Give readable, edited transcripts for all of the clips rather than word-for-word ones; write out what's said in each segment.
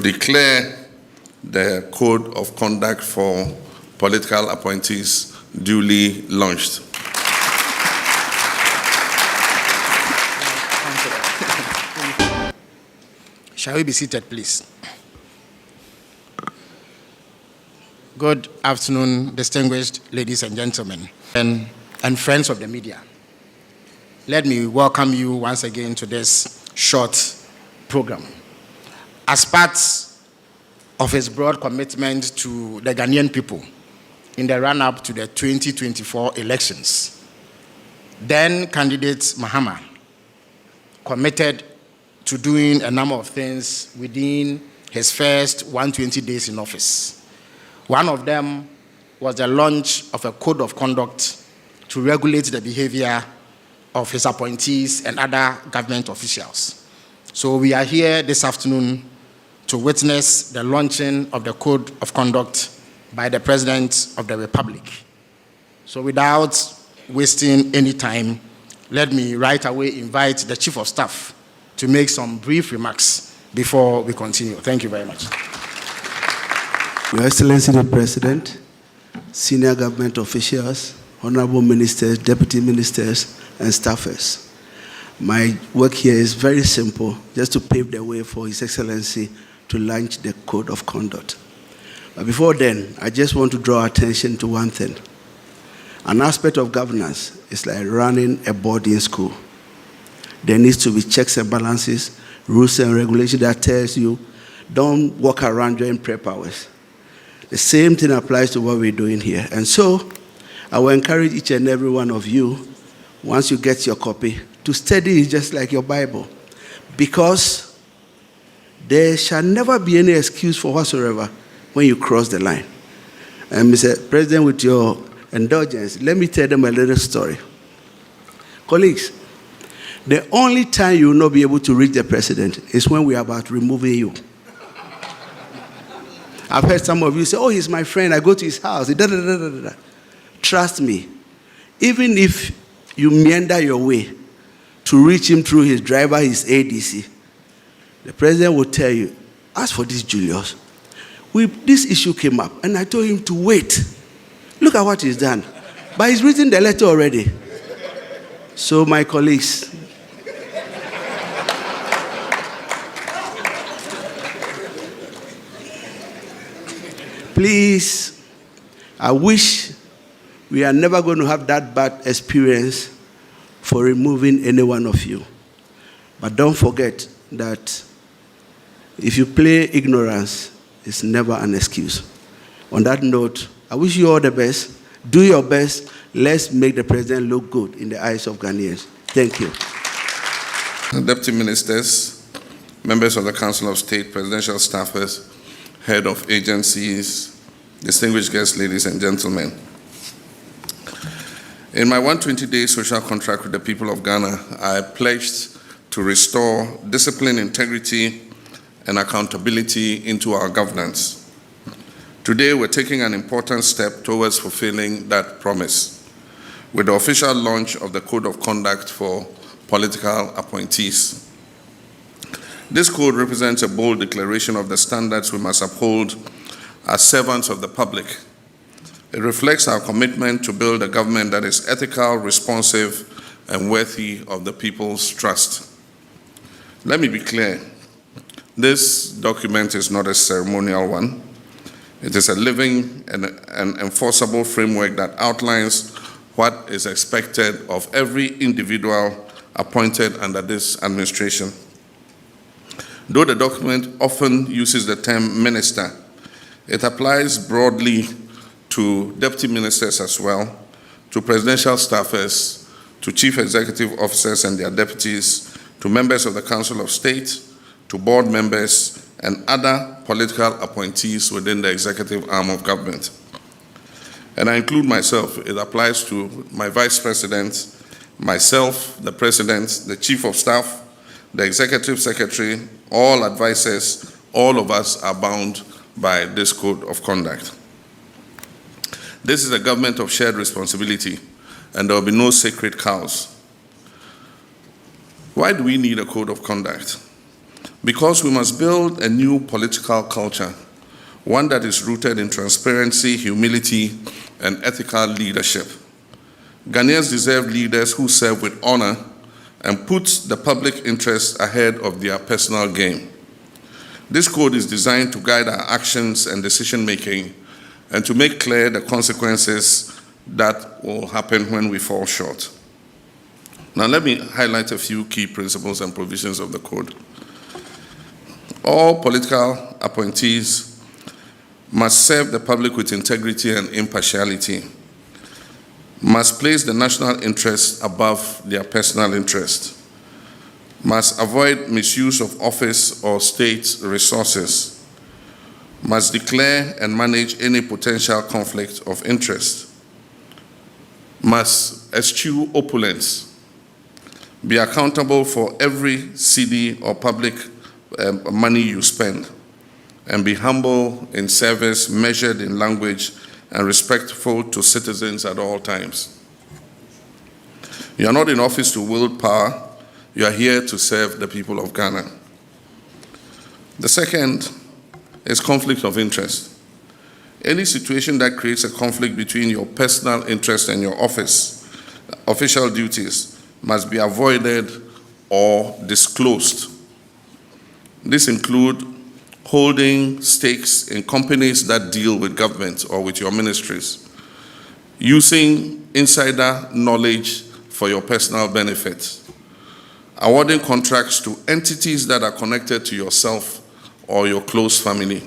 declare the Code of Conduct for Political Appointees duly launched. Shall we be seated, please? Good afternoon, distinguished ladies and gentlemen, and friends of the media. Let me welcome you once again to this short program. As part of his broad commitment to the Ghanaian people in the run-up to the 2024 elections, then candidate Mahama committed to doing a number of things within his first 120 days in office. One of them was the launch of a code of conduct to regulate the behavior of his appointees and other government officials. So we are here this afternoon to witness the launching of the code of conduct by the President of the Republic. So without wasting any time, let me right away invite the Chief of Staff to make some brief remarks before we continue. Thank you very much. Your Excellency the President, senior government officials, honorable ministers, deputy ministers, and staffers. My work here is very simple, just to pave the way for His Excellency to launch the Code of Conduct. But before then, I just want to draw attention to one thing. An aspect of governance is like running a boarding school. There needs to be checks and balances, rules and regulations that tells you don't walk around during prep hours. The same thing applies to what we're doing here. And so I will encourage each and every one of you, once you get your copy, to study it just like your Bible. Because there shall never be any excuse for whatsoever when you cross the line. And Mr. President, with your indulgence, let me tell them a little story. Colleagues, the only time you will not be able to reach the president is when we are about removing you. I've heard some of you say, oh, he's my friend, I go to his house. Trust me, even if you meander your way to reach him through his driver, his ADC, the president will tell you, as for this Julius, this issue came up, and I told him to wait. Look at what he's done. But he's written the letter already. So, my colleagues, please, I wish we are never going to have that bad experience for removing any one of you. But don't forget that if you play ignorance, it's never an excuse. On that note, I wish you all the best. Do your best. Let's make the president look good in the eyes of Ghanaians. Thank you. Deputy ministers, members of the Council of State, presidential staffers, head of agencies, distinguished guests, ladies and gentlemen. In my 120-day social contract with the people of Ghana, I pledged to restore discipline, integrity, and accountability into our governance. Today, we're taking an important step towards fulfilling that promise with the official launch of the Code of Conduct for Political Appointees. This code represents a bold declaration of the standards we must uphold as servants of the public. It reflects our commitment to build a government that is ethical, responsive, and worthy of the people's trust. Let me be clear. This document is not a ceremonial one. It is a living and enforceable framework that outlines what is expected of every individual appointed under this administration. Though the document often uses the term minister, it applies broadly to deputy ministers as well, to presidential staffers, to chief executive officers and their deputies, to members of the Council of State, to board members, and other political appointees within the executive arm of government. And I include myself. It applies to my vice president, myself, the president, the chief of staff, the executive secretary, all advisors. All of us are bound by this code of conduct. This is a government of shared responsibility, and there will be no sacred cows. Why do we need a code of conduct? Because we must build a new political culture, one that is rooted in transparency, humility, and ethical leadership. Ghanaians deserve leaders who serve with honor and put the public interest ahead of their personal gain. This code is designed to guide our actions and decision-making and to make clear the consequences that will happen when we fall short. Now let me highlight a few key principles and provisions of the code. All political appointees must serve the public with integrity and impartiality, must place the national interest above their personal interest, must avoid misuse of office or state resources, must declare and manage any potential conflict of interest, must eschew opulence, be accountable for every cedi or public money you spend, and be humble in service, measured in language, and respectful to citizens at all times. You are not in office to wield power. You are here to serve the people of Ghana. The second is conflict of interest. Any situation that creates a conflict between your personal interest and your official duties must be avoided or disclosed. This includes holding stakes in companies that deal with government or with your ministries, using insider knowledge for your personal benefit, awarding contracts to entities that are connected to yourself or your close family.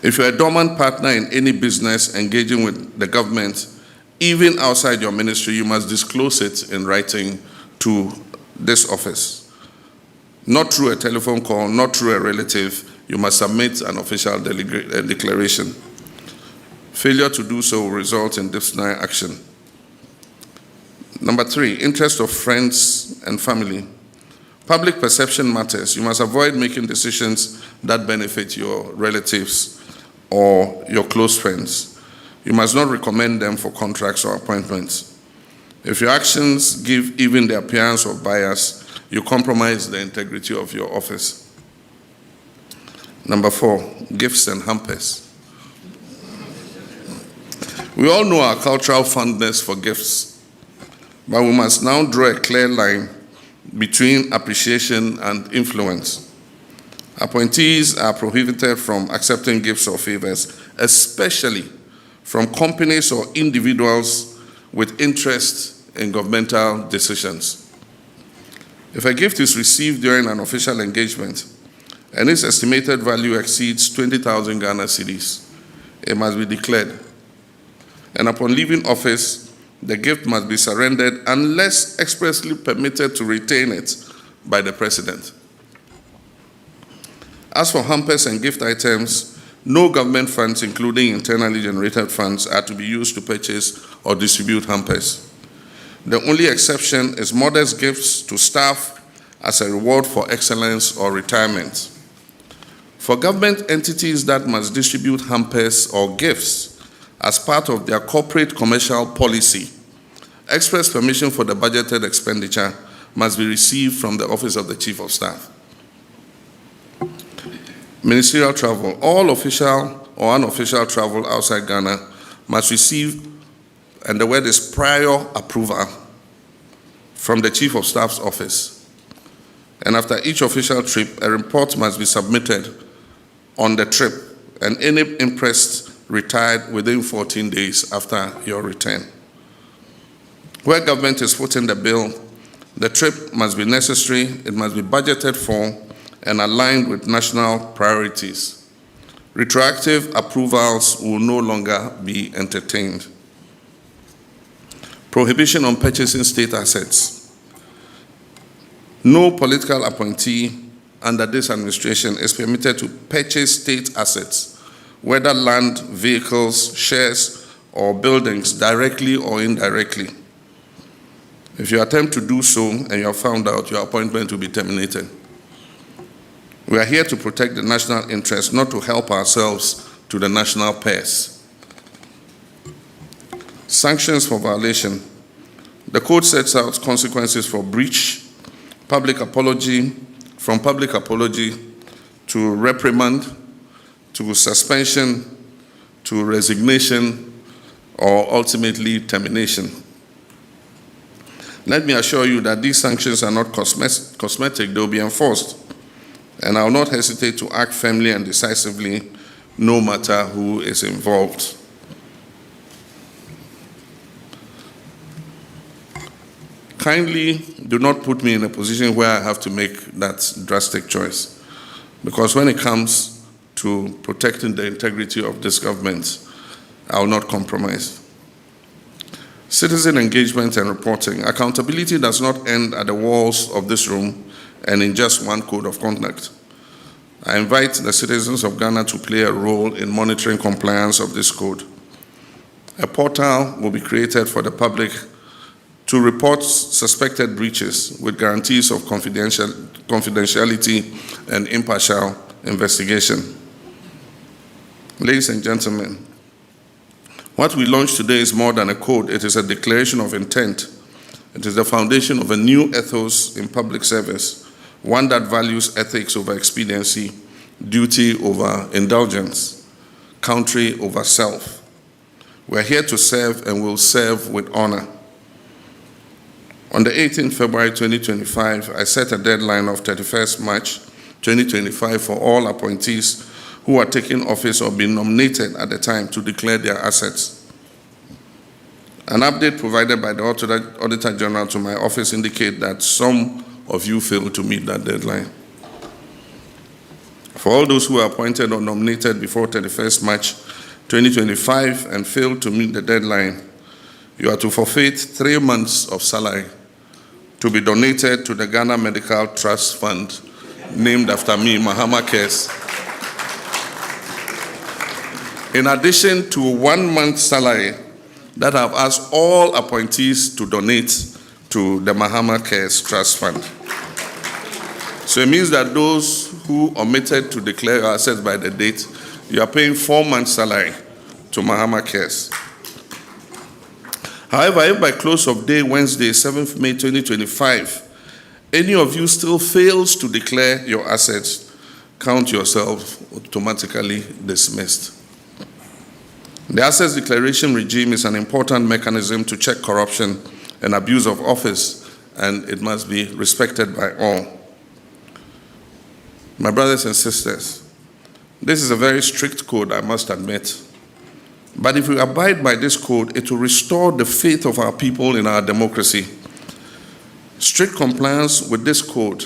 If you're a dormant partner in any business engaging with the government, even outside your ministry, you must disclose it in writing to this office. Not through a telephone call, not through a relative. You must submit an official declaration. Failure to do so will result in disciplinary action. Number 3, interest of friends and family. Public perception matters. You must avoid making decisions that benefit your relatives or your close friends. You must not recommend them for contracts or appointments. If your actions give even the appearance of bias, you compromise the integrity of your office. Number 4, gifts and hampers. We all know our cultural fondness for gifts, but we must now draw a clear line between appreciation and influence. Appointees are prohibited from accepting gifts or favors, especially from companies or individuals with interest in governmental decisions. If a gift is received during an official engagement and its estimated value exceeds 20,000 Ghana cedis, it must be declared. And upon leaving office, the gift must be surrendered unless expressly permitted to retain it by the President. As for hampers and gift items, no government funds, including internally generated funds, are to be used to purchase or distribute hampers. The only exception is modest gifts to staff as a reward for excellence or retirement. For government entities that must distribute hampers or gifts as part of their corporate commercial policy, express permission for the budgeted expenditure must be received from the Office of the Chief of Staff. Ministerial travel. All official or unofficial travel outside Ghana must receive, and the word is prior approval, from the Chief of Staff's office. And after each official trip, a report must be submitted on the trip, and any impressed retired within 14 days after your return. Where government is footing the bill, the trip must be necessary, it must be budgeted for, and aligned with national priorities. Retroactive approvals will no longer be entertained. Prohibition on purchasing state assets. No political appointee under this administration is permitted to purchase state assets, whether land, vehicles, shares, or buildings, directly or indirectly. If you attempt to do so and you are found out, your appointment will be terminated. We are here to protect the national interest, not to help ourselves to the national purse. Sanctions for violation. The code sets out consequences for breach, public apology, from public apology to reprimand to suspension to resignation or ultimately termination. Let me assure you that these sanctions are not cosmetic, they will be enforced. And I will not hesitate to act firmly and decisively no matter who is involved. Kindly do not put me in a position where I have to make that drastic choice. Because when it comes to protecting the integrity of this government, I will not compromise. Citizen engagement and reporting. Accountability does not end at the walls of this room and in just one code of conduct. I invite the citizens of Ghana to play a role in monitoring compliance of this code. A portal will be created for the public to report suspected breaches with guarantees of confidentiality and impartial investigation. Ladies and gentlemen, what we launched today is more than a code. It is a declaration of intent. It is the foundation of a new ethos in public service, one that values ethics over expediency, duty over indulgence, country over self. We're here to serve and will serve with honor. On the 18th February 2025, I set a deadline of 31st March 2025 for all appointees who are taking office or being nominated at the time to declare their assets. An update provided by the Auditor General to my office indicates that some of you failed to meet that deadline. For all those who were appointed or nominated before 31st March 2025 and failed to meet the deadline, you are to forfeit 3 months of salary to be donated to the Ghana Medical Trust Fund, named after me, Mahama Cares. In addition to 1 month's salary that I've asked all appointees to donate to the Mahama Cares Trust Fund. So it means that those who omitted to declare assets by the date, you are paying 4 months' salary to Mahama Cares. However, if by close of day Wednesday, 7th May 2025, any of you still fails to declare your assets, count yourself automatically dismissed. The assets declaration regime is an important mechanism to check corruption and abuse of office, and it must be respected by all. My brothers and sisters, this is a very strict code, I must admit. But if we abide by this code, it will restore the faith of our people in our democracy. Strict compliance with this code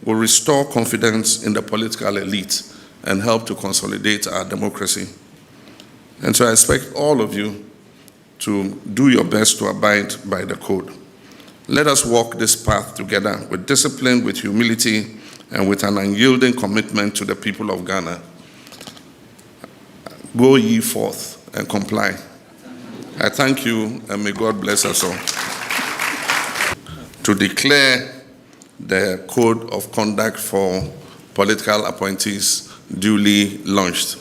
will restore confidence in the political elite and help to consolidate our democracy. And so I expect all of you to do your best to abide by the code. Let us walk this path together with discipline, with humility, and with an unyielding commitment to the people of Ghana. Go ye forth and comply. I thank you, and may God bless us all. To declare the code of conduct for political appointees duly launched.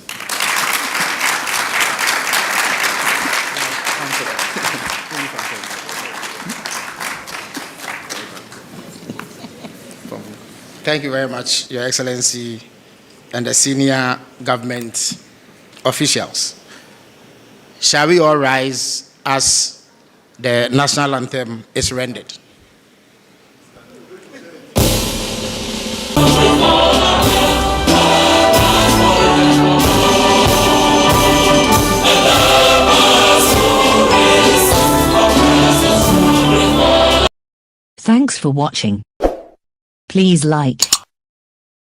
Thank you very much, Your Excellency, and the senior government officials. Shall we all rise as the national anthem is rendered? Thanks for watching. Please like,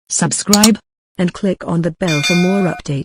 subscribe, and click on the bell for more updates.